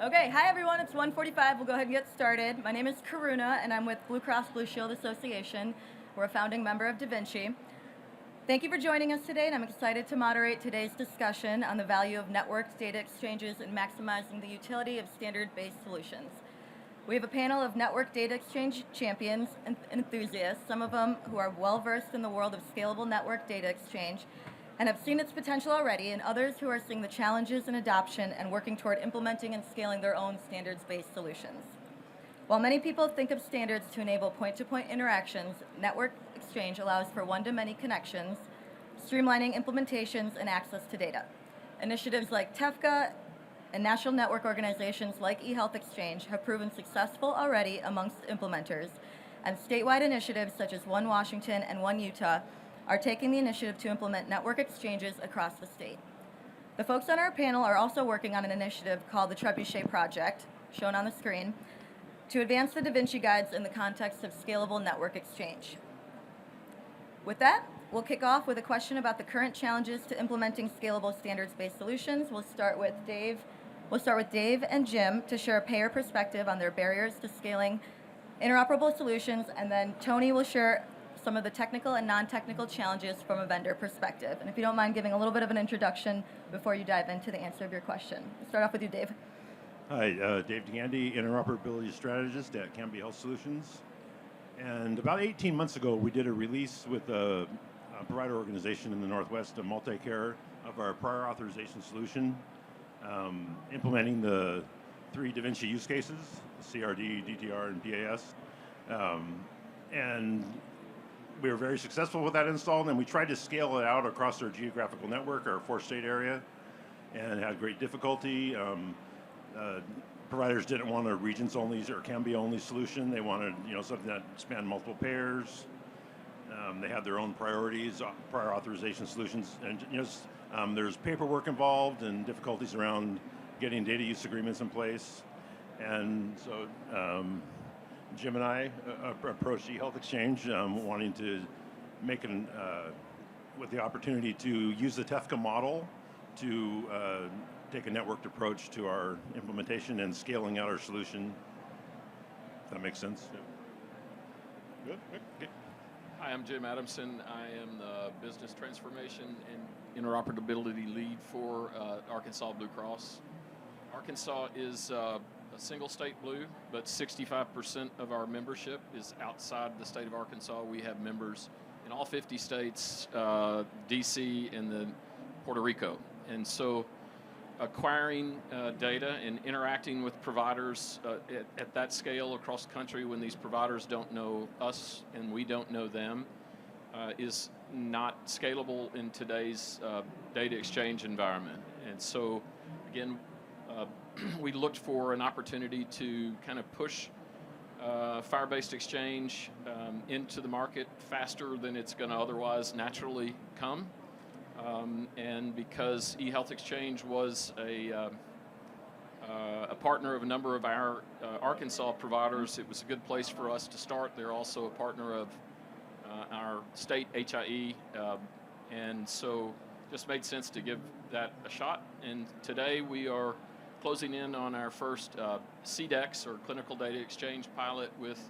Okay, hi everyone, it's 1:45. We'll go ahead and get started. My name is Karuna, and I'm with Blue Cross Blue Shield Association. We're a founding member of DaVinci. Thank you for joining us today, and I'm excited to moderate today's discussion on the value of networked data exchanges and maximizing the utility of standard-based solutions. We have a panel of network data exchange champions and enthusiasts, some of them who are well-versed in the world of scalable network data exchange and have seen its potential already, and others who are seeing the challenges in adoption and working toward implementing and scaling their own standards-based solutions. While many people think of standards to enable point-to-point interactions, network exchange allows for one-to-many connections, streamlining implementations, and access to data. Initiatives like TEFCA and national network organizations like eHealth Exchange have proven successful already amongst implementers, and statewide initiatives such as One Washington and One Utah are taking the initiative to implement network exchanges across the state. The folks on our panel are also working on an initiative called the Trebuchet Project, shown on the screen, to advance the DaVinci guides in the context of scalable network exchange. With that, we'll kick off with a question about the current challenges to implementing scalable standards-based solutions. We'll start with Dave and Jim to share a payer perspective on their barriers to scaling interoperable solutions, and then Tony will share some of the technical and non-technical challenges from a vendor perspective. And if you don't mind giving a little bit of an introduction before you dive into the answer of your question. We'll start off with you, Dave. Hi, Dave DeGandy, Interoperability Strategist at Cambia Health Solutions. And about 18 months ago, we did a release with a provider organization in the Northwest, a multi-care, of our prior authorization solution, implementing the 3 DaVinci use cases, CRD, DTR, and PAS. And we were very successful with that install, and then we tried to scale it out across our geographical network, our 4-state area, and had great difficulty. Providers didn't want a regions-only or Cambia-only solution. They wanted, something that spanned multiple payers. They had their own priorities, prior authorization solutions, and there's paperwork involved and difficulties around getting data use agreements in place. And so Jim and I approached eHealth Exchange, wanting to make with the opportunity to use the TEFCA model to take a networked approach to our implementation and scaling out our solution. If that makes sense. Yeah. Good. Okay. Hi, I'm Jim Adamson. I am the Business Transformation and Interoperability Lead for Arkansas Blue Cross. Arkansas is a single state blue, but 65% of our membership is outside the state of Arkansas. We have members in all 50 states, DC, and then Puerto Rico. And so acquiring data and interacting with providers at that scale across the country when these providers don't know us and we don't know them is not scalable in today's data exchange environment. And so, again, we looked for an opportunity to kind of push FHIR-based exchange into the market faster than it's going to otherwise naturally come. And because eHealth Exchange was a partner of a number of our Arkansas providers, it was a good place for us to start. They're also a partner of our state HIE, and so just made sense to give that a shot. And today we are closing in on our first CDEX, or Clinical Data Exchange pilot, with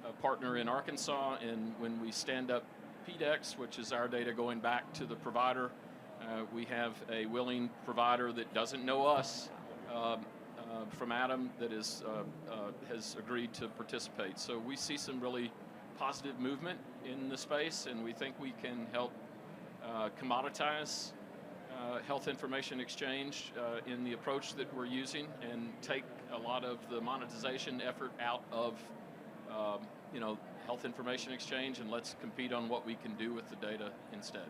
a partner in Arkansas. And when we stand up PDEX, which is our data going back to the provider, we have a willing provider that doesn't know us from Adam that has agreed to participate. So we see some really positive movement in the space, and we think we can help commoditize health information exchange in the approach that we're using, and take a lot of the monetization effort out of health information exchange, and let's compete on what we can do with the data instead.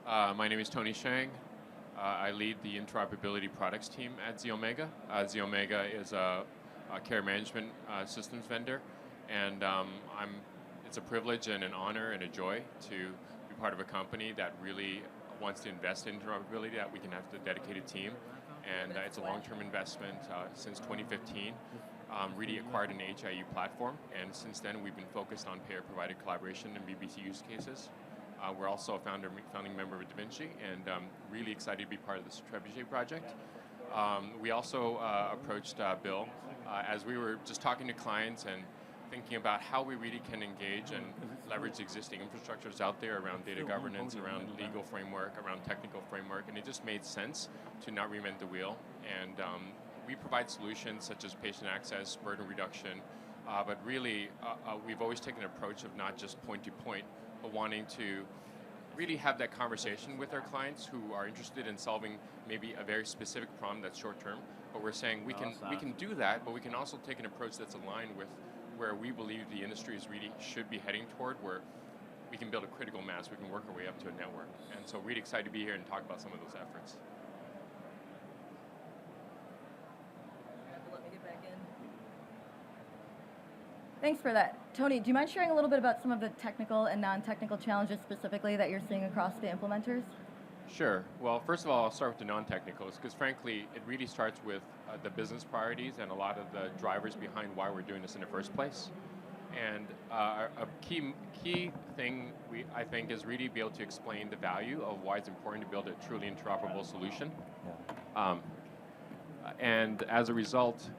My name is Tony Shang. I lead the interoperability products team at Zomega. Zomega is a care management systems vendor, and it's a privilege and an honor and a joy to be part of a company that really wants to invest in interoperability, that we can have a dedicated team. And it's a long-term investment. Since 2015, really acquired an HIE platform, and since then we've been focused on payer-provided collaboration and BBC use cases. We're also a founding member of DaVinci, and really excited to be part of this Trebuchet project. We also approached Bill as we were just talking to clients and thinking about how we really can engage and leverage existing infrastructures out there around data governance, around legal framework, around technical framework, and it just made sense to not reinvent the wheel. And we provide solutions such as patient access, burden reduction, but really we've always taken an approach of not just point to point, but wanting to really have that conversation with our clients who are interested in solving maybe a very specific problem that's short term, but we're saying we can do that, but we can also take an approach that's aligned with where we believe the industry is really should be heading toward, where we can build a critical mass, we can work our way up to a network. And so really excited to be here and talk about some of those efforts. Let me get back in. Thanks for that. Tony, do you mind sharing a little bit about some of the technical and non-technical challenges specifically that you're seeing across the implementers? Sure. Well, first of all, I'll start with the non-technicals, because frankly, it really starts with the business priorities and a lot of the drivers behind why we're doing this in the first place. And a key thing I think is really be able to explain the value of why it's important to build a truly interoperable solution. Yeah. And as a result,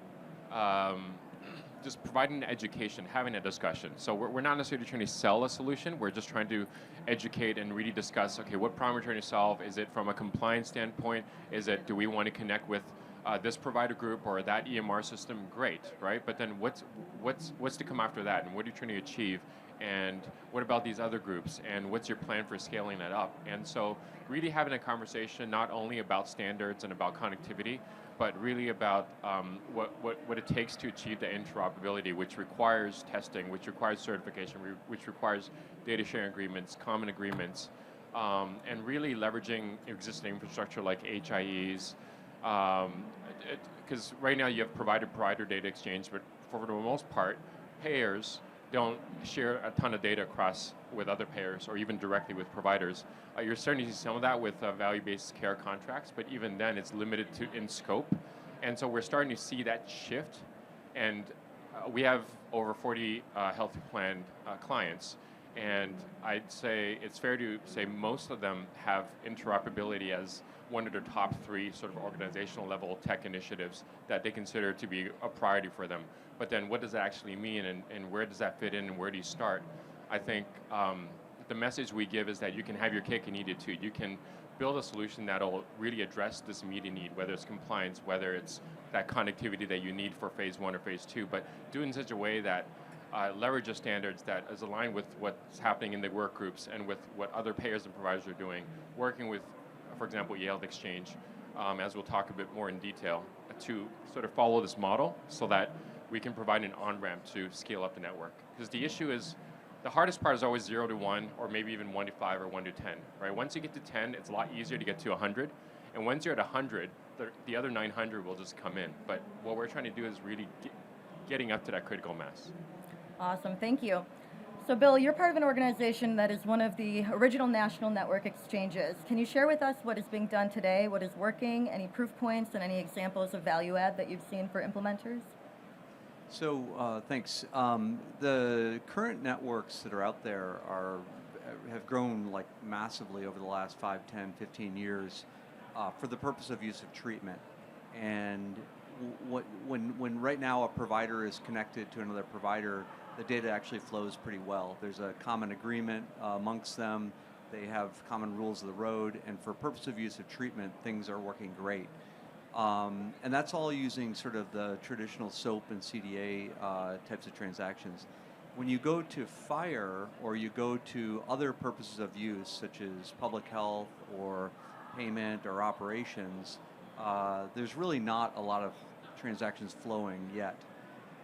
just providing education, having a discussion. So we're not necessarily trying to sell a solution, we're just trying to educate and really discuss, okay, what problem we're trying to solve? Is it from a compliance standpoint? Is it, do we want to connect with this provider group or that EMR system? Great, right? But then what's to come after that, and what are you trying to achieve? And what about these other groups? And what's your plan for scaling that up? And so really having a conversation not only about standards and about connectivity, but really about what it takes to achieve the interoperability, which requires testing, which requires certification, which requires data sharing agreements, common agreements, and really leveraging existing infrastructure like HIEs, because right now you have provider data exchange, but for the most part, payers don't share a ton of data across with other payers or even directly with providers. You're starting to see some of that with value-based care contracts, but even then it's limited in scope. And so we're starting to see that shift. And we have over 40 health plan clients. And I'd say it's fair to say most of them have interoperability as one of their top 3 sort of organizational level tech initiatives that they consider to be a priority for them. But then what does that actually mean, and where does that fit in, and where do you start? I think the message we give is that you can have your cake and eat it too. You can build a solution that'll really address this immediate need, whether it's compliance, whether it's that connectivity that you need for phase 1 or phase 2, but do it in such a way that leverages standards that is aligned with what's happening in the work groups and with what other payers and providers are doing, working with, for example, Health Exchange, as we'll talk a bit more in detail, to sort of follow this model so that we can provide an on-ramp to scale up the network. Because the issue is, the hardest part is always 0 to 1, or maybe even 1 to 5 or 1 to 10, right? Once you get to 10, it's a lot easier to get to 100. And once you're at 100, the other 900 will just come in. But what we're trying to do is really getting up to that critical mass. Awesome, thank you. So Bill, you're part of an organization that is one of the original national network exchanges. Can you share with us what is being done today, what is working, any proof points, and any examples of value add that you've seen for implementers? So thanks. The current networks that are out there have grown like massively over the last 5, 10, 15 years for the purpose of use of treatment. And when right now a provider is connected to another provider, the data actually flows pretty well. There's a common agreement amongst them. They have common rules of the road, and for purpose of use of treatment, things are working great. And that's all using sort of the traditional SOAP and CDA types of transactions. When you go to FHIR, or you go to other purposes of use, such as public health or payment or operations, there's really not a lot of transactions flowing yet.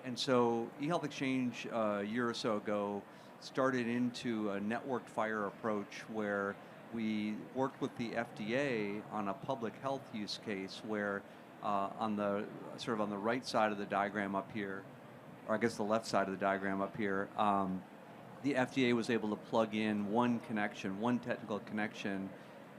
And so eHealth Exchange a year or so ago started into a networked FHIR approach where we worked with the FDA on a public health use case where on the right side of the diagram up here, or I guess the left side of the diagram up here, the FDA was able to plug in one connection, one technical connection,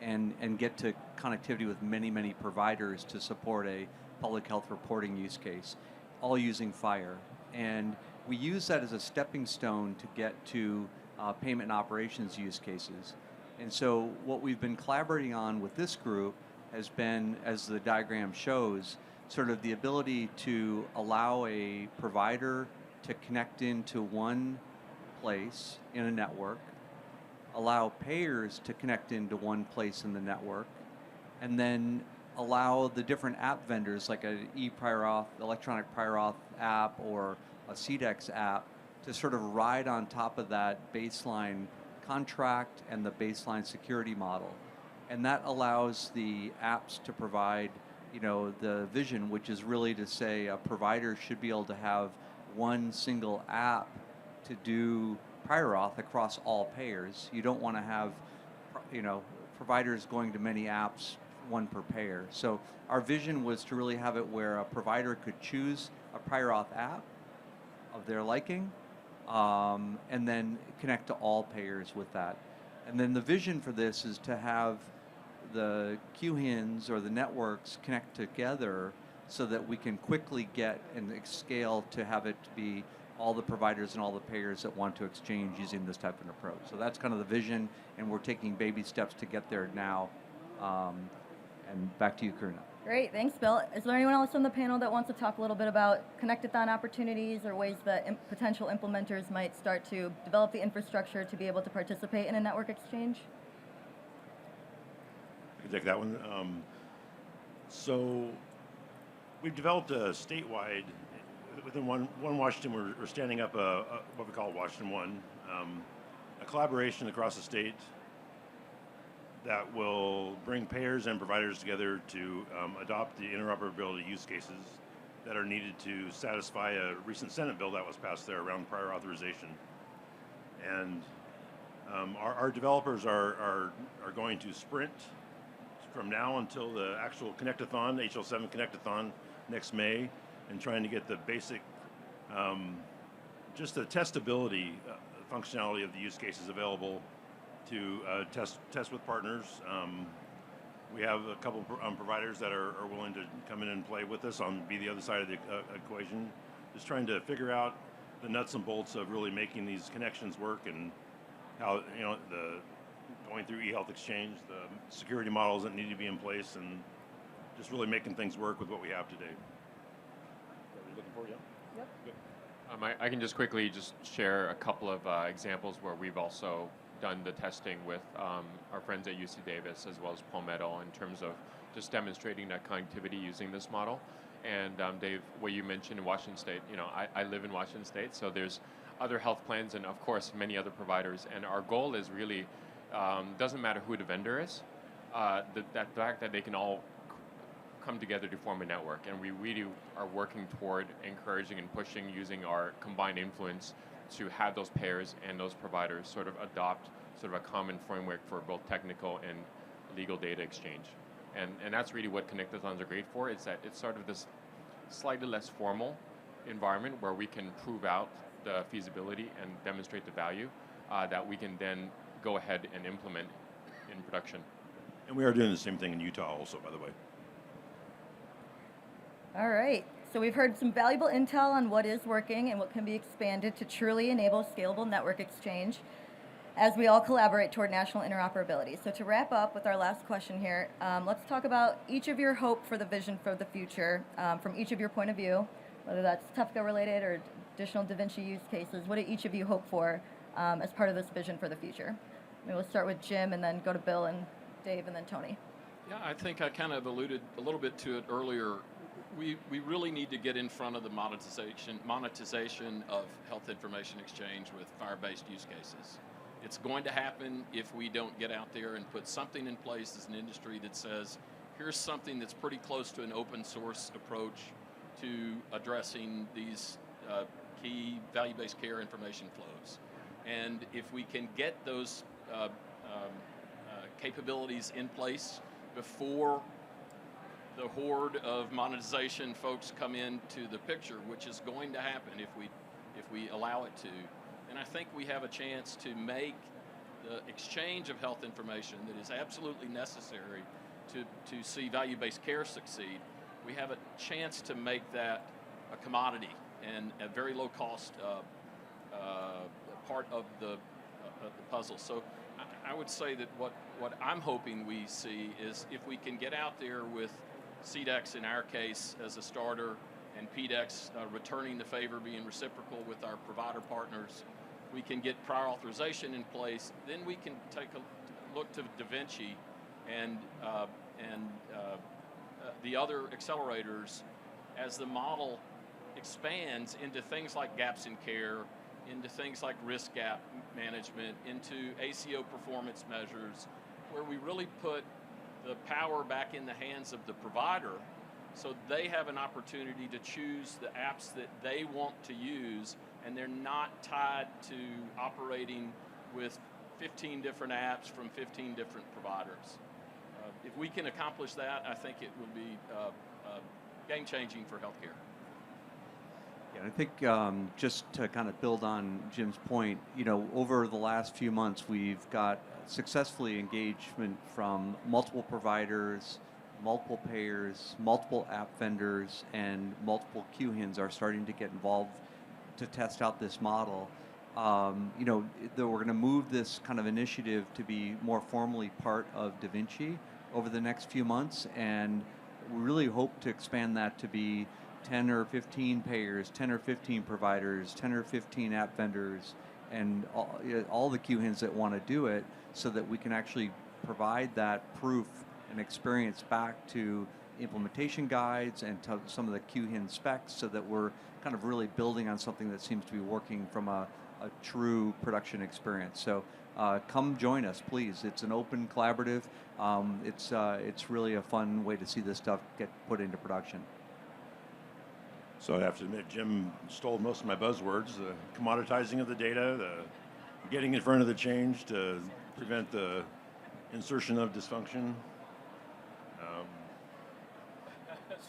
and get to connectivity with many, many providers to support a public health reporting use case, all using FHIR. And we use that as a stepping stone to get to payment and operations use cases. And so what we've been collaborating on with this group has been, as the diagram shows, sort of the ability to allow a provider to connect into one place in a network, allow payers to connect into one place in the network, and then allow the different app vendors like an e-prior auth, electronic prior auth app, or a CDEX app to sort of ride on top of that baseline contract and the baseline security model. And that allows the apps to provide, the vision, which is really to say a provider should be able to have one single app to do prior auth across all payers. You don't want to have, providers going to many apps, one per payer. So our vision was to really have it where a provider could choose a prior auth app of their liking, and then connect to all payers with that. And then the vision for this is to have the QHINs or the networks connect together so that we can quickly get and scale to have it be all the providers and all the payers that want to exchange using this type of an approach. So that's kind of the vision, and we're taking baby steps to get there now. And back to you, Karuna. Great, thanks, Bill. Is there anyone else on the panel that wants to talk a little bit about Connectathon opportunities or ways that potential implementers might start to develop the infrastructure to be able to participate in a network exchange? I can take that one. So we've developed a statewide, within one Washington, we're standing up what we call Washington One, a collaboration across the state that will bring payers and providers together to adopt the interoperability use cases that are needed to satisfy a recent Senate bill that was passed there around prior authorization. And our developers are going to sprint from now until the actual Connectathon, HL7 Connectathon next May, and trying to get the basic, just the testability functionality of the use cases available to test with partners. We have a couple providers that are willing to come in and play with us be the other side of the equation, just trying to figure out the nuts and bolts of really making these connections work and how, the going through eHealth Exchange, the security models that need to be in place, and just really making things work with what we have today. Are we looking forward, yeah? Yep. I can just quickly just share a couple of examples where we've also done the testing with our friends at UC Davis as well as Palmetto in terms of just demonstrating that connectivity using this model. And Dave, what you mentioned in Washington State, I live in Washington State, so there's other health plans and of course many other providers. And our goal is really, doesn't matter who the vendor is, that fact that they can all come together to form a network. And we really are working toward encouraging and pushing using our combined influence to have those payers and those providers sort of adopt sort of a common framework for both technical and legal data exchange. And that's really what Connectathons are great for. It's that it's sort of this slightly less formal environment where we can prove out the feasibility and demonstrate the value that we can then go ahead and implement in production. And we are doing the same thing in Utah also, by the way. All right. So we've heard some valuable intel on what is working and what can be expanded to truly enable scalable network exchange as we all collaborate toward national interoperability. So to wrap up with our last question here, let's talk about each of your hope for the vision for the future from each of your point of view, whether that's TUFCA related or additional DaVinci use cases. What do each of you hope for as part of this vision for the future? Maybe we'll start with Jim and then go to Bill and Dave and then Tony. Yeah, I think I kind of alluded a little bit to it earlier. We really need to get in front of the monetization of health information exchange with FHIR-based use cases. It's going to happen if we don't get out there and put something in place as an industry that says, here's something that's pretty close to an open source approach to addressing these key value-based care information flows. And if we can get those capabilities in place before the horde of monetization folks come into the picture, which is going to happen if we allow it to, and I think we have a chance to make the exchange of health information that is absolutely necessary to see value-based care succeed. We have a chance to make that a commodity and a very low-cost part of the puzzle. So I I would say that what I'm hoping we see is if we can get out there with CDEX in our case as a starter and PDEX returning the favor, being reciprocal with our provider partners, we can get prior authorization in place. Then we can take a look to DaVinci and the other accelerators as the model expands into things like gaps in care, into things like risk gap management, into ACO performance measures, where we really put the power back in the hands of the provider so they have an opportunity to choose the apps that they want to use, and they're not tied to operating with 15 different apps from 15 different providers. If we can accomplish that, I think it will be game-changing for healthcare. Yeah, I think just to kind of build on Jim's point, over the last few months, we've got successfully engagement from multiple providers, multiple payers, multiple app vendors, and multiple QHINs are starting to get involved to test out this model. We're going to move this kind of initiative to be more formally part of DaVinci over the next few months, and we really hope to expand that to be 10 or 15 payers, 10 or 15 providers, 10 or 15 app vendors, and all the QHINs that want to do it, so that we can actually provide that proof and experience back to implementation guides and to some of the QHIN specs, so that we're kind of really building on something that seems to be working from a true production experience. So come join us, please. It's an open collaborative. It's really a fun way to see this stuff get put into production. So I have to admit, Jim stole most of my buzzwords: the commoditizing of the data, the getting in front of the change to prevent the insertion of dysfunction.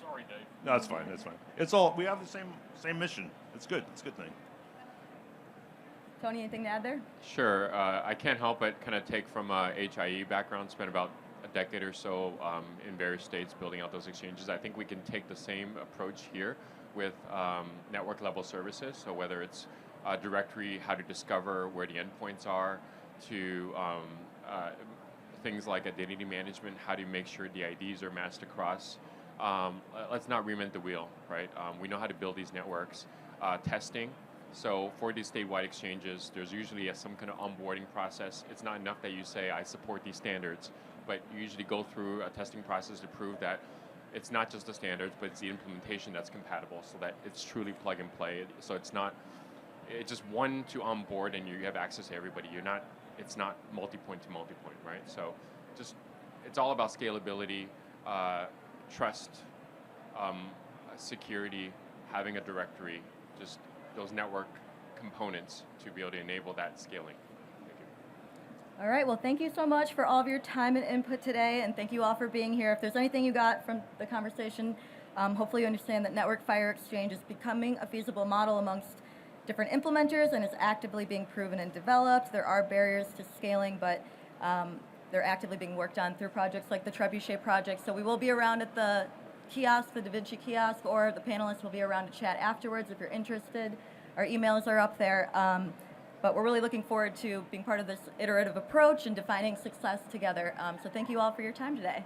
Sorry, Dave. No, that's fine. That's fine. It's all, we have the same mission. It's good. It's a good thing. Tony, anything to add there? Sure. I can't help but kind of take from a HIE background, spent about a decade or so in various states building out those exchanges. I think we can take the same approach here with network level services. So whether it's a directory, how to discover where the endpoints are, to things like identity management, how do you make sure the IDs are matched across. Let's not reinvent the wheel, right? We know how to build these networks. Testing. So for these statewide exchanges, there's usually some kind of onboarding process. It's not enough that you say, I support these standards, but you usually go through a testing process to prove that it's not just the standards, but it's the implementation that's compatible, so that it's truly plug and play. So it's just one to onboard and you have access to everybody. It's not multi-point to multi-point, right? So it's all about scalability, trust, security, having a directory, just those network components to be able to enable that scaling. Thank you. All right, well, thank you so much for all of your time and input today, and thank you all for being here. If there's anything you got from the conversation, hopefully you understand that Network FHIR Exchange is becoming a feasible model amongst different implementers and is actively being proven and developed. There are barriers to scaling, but they're actively being worked on through projects like the Trebuchet project. So we will be around at the kiosk, the DaVinci kiosk, or the panelists will be around to chat afterwards if you're interested. Our emails are up there. But we're really looking forward to being part of this iterative approach and defining success together. So thank you all for your time today.